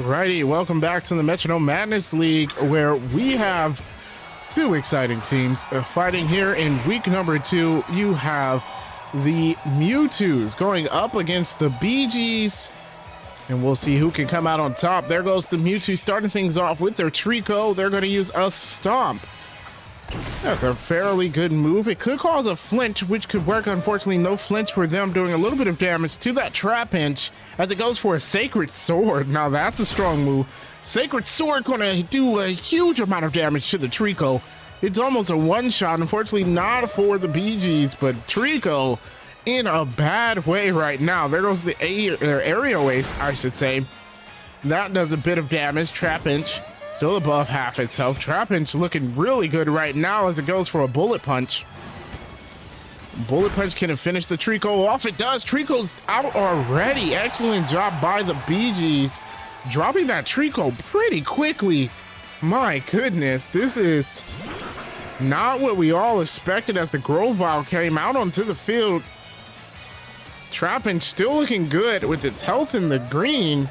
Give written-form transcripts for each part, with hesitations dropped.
Alrighty, welcome back to the Metronome Madness League, where we have two exciting teams fighting here in week number 2. You have the Mewtwos going up against the Beegees, and we'll see who can come out on top. There goes the Mewtwo starting things off with their Trico. They're going to use a Stomp. That's a fairly good move. It could cause a flinch, which could work. Unfortunately, no flinch for them, doing a little bit of damage to that Trapinch as it goes for a Sacred Sword. Now that's a strong move. Sacred Sword gonna do a huge amount of damage to the Trico. It's almost a one-shot. Unfortunately, not for the Beegees, but Trico in a bad way right now. There goes the Aerial Ace, I should say. That does a bit of damage. Trapinch still above half its health. Trapinch looking really good right now as it goes for a Bullet Punch. Bullet Punch can finish the Trico off. It does. Trico's out already. Excellent job by the Beegees, dropping that Trico pretty quickly. My goodness, this is not what we all expected as the Grovyle came out onto the field. Trapinch still looking good with its health in the green.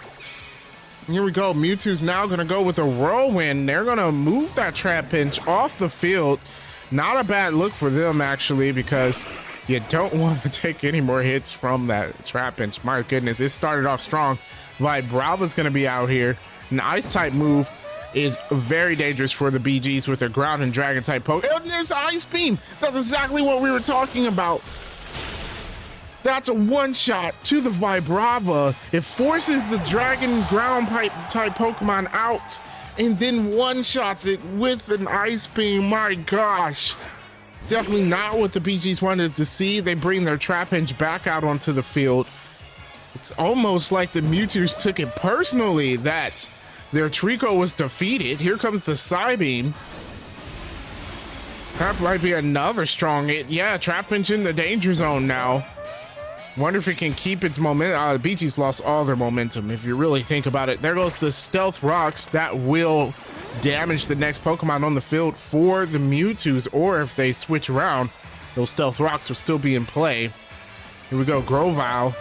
Here we go. Mewtwo's now going to go with a Whirlwind. They're going to move that Trapinch off the field. Not a bad look for them, actually, because you don't want to take any more hits from that Trapinch. My goodness, it started off strong. Vibrava's going to be out here. An Ice-type move is very dangerous for the Beegees with their Ground and Dragon-type poke. And there's Ice Beam. That's exactly what we were talking about. That's a one-shot to the Vibrava. It forces the Dragon Ground-type Pokemon out, and then one-shots it with an Ice Beam. My gosh. Definitely not what the Beegees wanted to see. They bring their Trapinch back out onto the field. It's almost like the Mewtwo's took it personally that their Trico was defeated. Here comes the Psybeam. That might be another strong hit. Yeah, Trapinch in the danger zone now. Wonder if it can keep its momentum. The Beegees lost all their momentum, if you really think about it. There goes the Stealth Rocks. That will damage the next Pokemon on the field for the Mewtwo's, or if they switch around, those Stealth Rocks will still be in play. Here we go, Grovyle.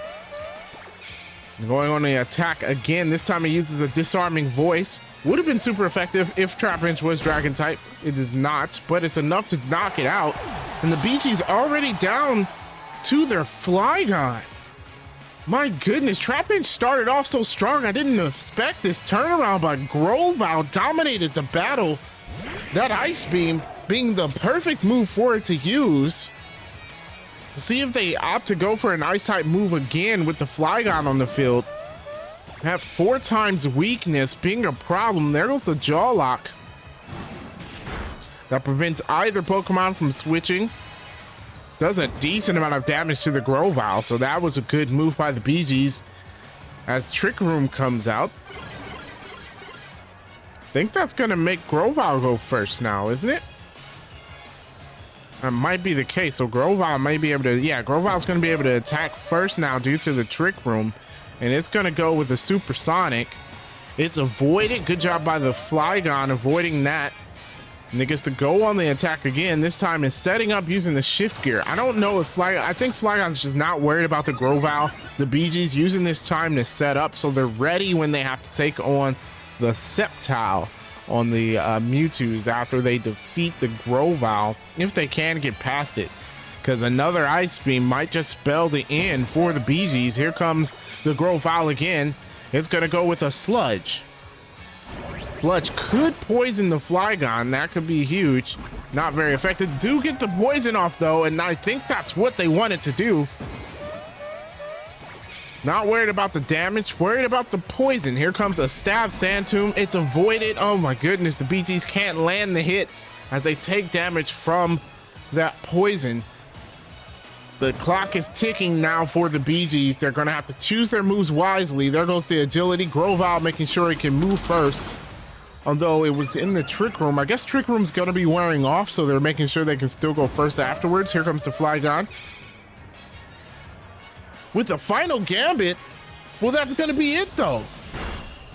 Going on the attack again. This time it uses a Disarming Voice. Would have been super effective if Trapinch was Dragon type. It is not, but it's enough to knock it out. And the Beegees already down to their Flygon. My goodness, Trapinch started off so strong. I didn't expect this turnaround, but Grovyle dominated the battle. That Ice Beam being the perfect move for it to use. We'll see if they opt to go for an Ice-type move again with the Flygon on the field. That 4 times weakness being a problem. There goes the Jaw Lock. That prevents either Pokemon from switching. Does a decent amount of damage to the Grovyle, so that was a good move by the Beegees. As Trick Room comes out, I think that's gonna make Grovyle go first now, isn't it? That might be the case. So Grovyle might be able to, yeah, Grovyle's gonna be able to attack first now due to the Trick Room, and it's gonna go with a Supersonic. It's avoided. Good job by the Flygon avoiding that. And it gets to go on the attack again. This time is setting up using the Shift Gear. I don't know if I think Flygon's just not worried about the Grovyle. The Beegees using this time to set up so they're ready when they have to take on the Sceptile on the Mewtwo's after they defeat the Grovyle, if they can get past it. Because another Ice Beam might just spell the end for the Beegees. Here comes the Grovyle again. It's going to go with a Sludge. Sludge could poison the Flygon. That could be huge. Not very effective. Do get the poison off though, and I think that's what they wanted to do. Not worried about the damage, worried about the poison. Here comes a Stab Sandtomb. It's avoided. Oh my goodness, the Beegees can't land the hit as they take damage from that poison. The clock is ticking now for the Beegees. They're going to have to choose their moves wisely. There goes the agility. Grovyle making sure he can move first. Although it was in the Trick Room. I guess Trick Room's going to be wearing off, so they're making sure they can still go first afterwards. Here comes the Flygon. With the Final Gambit, well, that's going to be it, though.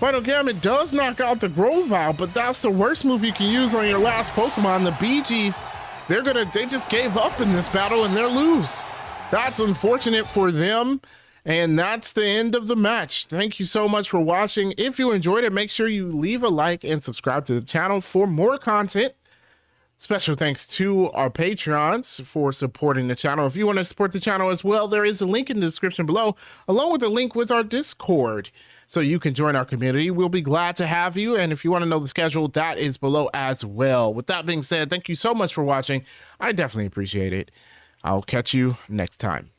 Final Gambit does knock out the Grovyle, but that's the worst move you can use on your last Pokemon. The Beegees, they just gave up in this battle, and they'll lose. That's unfortunate for them. And that's the end of the match. Thank you so much for watching. If you enjoyed it, make sure you leave a like and subscribe to the channel for more content. Special thanks to our Patreons for supporting the channel. If you want to support the channel as well, there is a link in the description below, along with a link with our Discord, so you can join our community. We'll be glad to have you. And if you want to know the schedule, that is below as well. With that being said, thank you so much for watching. I definitely appreciate it. I'll catch you next time.